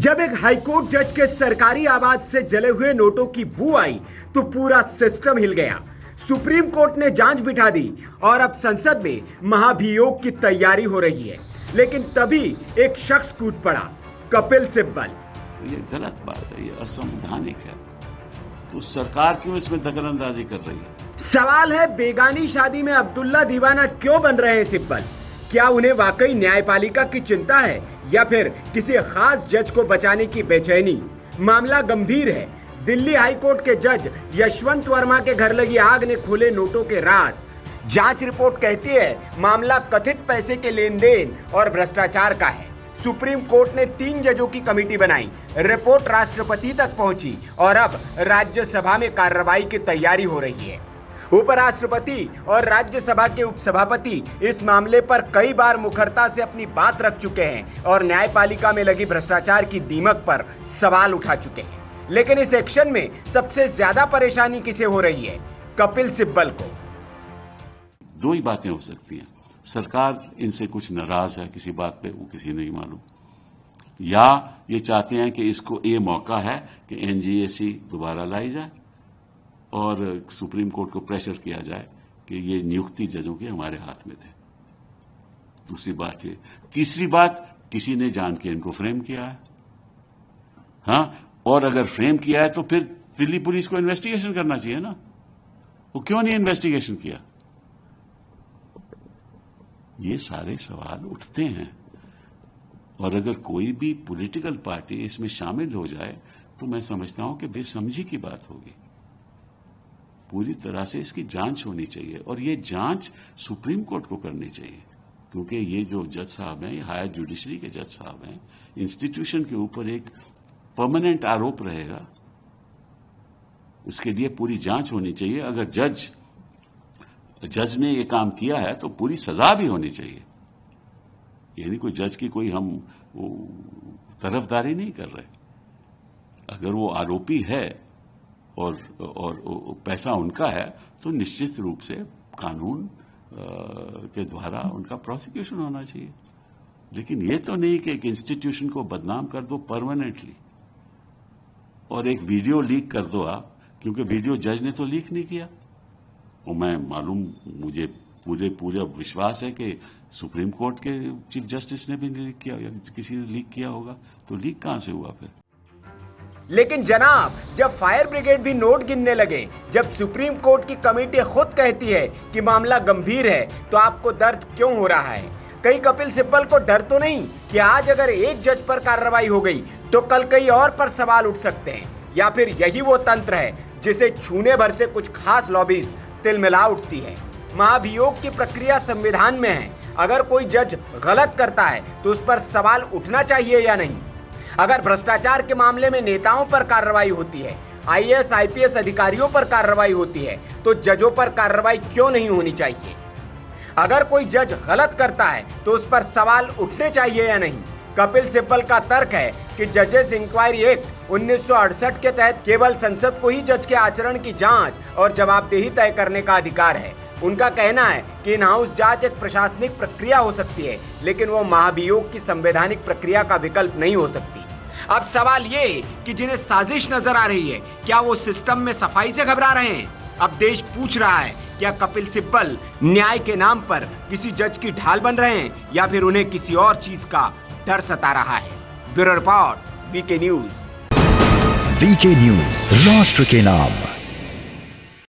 जब एक हाईकोर्ट जज के सरकारी आवाज से जले हुए नोटों की बू आई तो पूरा सिस्टम हिल गया। सुप्रीम कोर्ट ने जांच बिठा दी और अब संसद में महाभियोग की तैयारी हो रही है। लेकिन तभी एक शख्स कूद पड़ा, कपिल सिब्बल। ये गलत बात है, ये असंवैधानिक है। तो सरकार क्यों इसमें दखलंदाजी कर रही है? सवाल है, बेगानी शादी में अब्दुल्ला दीवाना क्यों बन रहे हैं सिब्बल? क्या उन्हें वाकई न्यायपालिका की चिंता है या फिर किसी खास जज को बचाने की बेचैनी? मामला गंभीर है। दिल्ली हाईकोर्ट के जज यशवंत वर्मा के घर लगी आग ने खोले नोटों के राज। जांच रिपोर्ट कहती है मामला कथित पैसे के लेन देन और भ्रष्टाचार का है। सुप्रीम कोर्ट ने 3 जजों की कमेटी बनाई, रिपोर्ट राष्ट्रपति तक पहुंची और अब राज्यसभा में कार्रवाई की तैयारी हो रही है। उपराष्ट्रपति और राज्यसभा के उपसभापति इस मामले पर कई बार मुखरता से अपनी बात रख चुके हैं और न्यायपालिका में लगी भ्रष्टाचार की दीमक पर सवाल उठा चुके हैं। लेकिन इस एक्शन में सबसे ज्यादा परेशानी किसे हो रही है? कपिल सिब्बल को। दो ही बातें हो सकती हैं, सरकार इनसे कुछ नाराज है किसी बात पे, वो किसी नहीं मालूम, या ये चाहते हैं कि इसको ये मौका है कि एनजीएसी दोबारा लाई जाए और सुप्रीम कोर्ट को प्रेशर किया जाए कि ये नियुक्ति जजों के हमारे हाथ में थे। दूसरी बात ये। तीसरी बात, किसी ने जान के इनको फ्रेम किया है। हाँ, और अगर फ्रेम किया है तो फिर दिल्ली पुलिस को इन्वेस्टिगेशन करना चाहिए ना। वो क्यों नहीं इन्वेस्टिगेशन किया? ये सारे सवाल उठते हैं और अगर कोई भी पॉलिटिकल पार्टी इसमें शामिल हो जाए तो मैं समझता हूं कि बेसमझी की बात होगी। पूरी तरह से इसकी जांच होनी चाहिए और ये जांच सुप्रीम कोर्ट को करनी चाहिए, क्योंकि ये जो जज साहब हैं, ये हायर जुडिशरी के जज साहब हैं। इंस्टीट्यूशन के ऊपर एक परमानेंट आरोप रहेगा, उसके लिए पूरी जांच होनी चाहिए। अगर जज ने ये काम किया है तो पूरी सजा भी होनी चाहिए। यानी कोई जज की कोई हम तरफदारी नहीं कर रहे। अगर वो आरोपी है और पैसा उनका है तो निश्चित रूप से कानून के द्वारा उनका प्रोसिक्यूशन होना चाहिए। लेकिन ये तो नहीं कि एक इंस्टीट्यूशन को बदनाम कर दो परमानेंटली और एक वीडियो लीक कर दो आप, क्योंकि वीडियो जज ने तो लीक नहीं किया। और मुझे पूरा विश्वास है कि सुप्रीम कोर्ट के चीफ जस्टिस ने भी लीक किया या किसी ने लीक किया होगा। तो लीक कहां से हुआ फिर? लेकिन जनाब, जब फायर ब्रिगेड भी नोट गिनने लगे, जब सुप्रीम कोर्ट की कमेटी खुद कहती है कि मामला गंभीर है, तो आपको दर्द क्यों हो रहा है? कहीं कपिल सिब्बल को डर तो नहीं कि आज अगर एक जज पर कार्रवाई हो गई तो कल कई और पर सवाल उठ सकते हैं? या फिर यही वो तंत्र है जिसे छूने भर से कुछ खास लॉबीज तिलमिला उठती है? महाभियोग की प्रक्रिया संविधान में है। अगर कोई जज गलत करता है तो उस पर सवाल उठना चाहिए या नहीं? अगर भ्रष्टाचार के मामले में नेताओं पर कार्रवाई होती है, आईएएस आईपीएस अधिकारियों पर कार्रवाई होती है, तो जजों पर कार्रवाई क्यों नहीं होनी चाहिए? अगर कोई जज गलत करता है तो उस पर सवाल उठने चाहिए या नहीं? कपिल सिब्बल का तर्क है कि जजेस इंक्वायरी एक्ट 1968 के तहत केवल संसद को ही जज के आचरण की जांच और जवाबदेही तय करने का अधिकार है। उनका कहना है कि इन हाउस जांच एक प्रशासनिक प्रक्रिया हो सकती है, लेकिन वो महाभियोग की संवैधानिक प्रक्रिया का विकल्प नहीं हो सकती। अब सवाल ये है कि जिन्हें साजिश नजर आ रही है, क्या वो सिस्टम में सफाई से घबरा रहे हैं? अब देश पूछ रहा है, क्या कपिल सिब्बल न्याय के नाम पर किसी जज की ढाल बन रहे हैं या फिर उन्हें किसी और चीज का डर सता रहा है? Bureau report, VK news. VK news, राष्ट्र के नाम।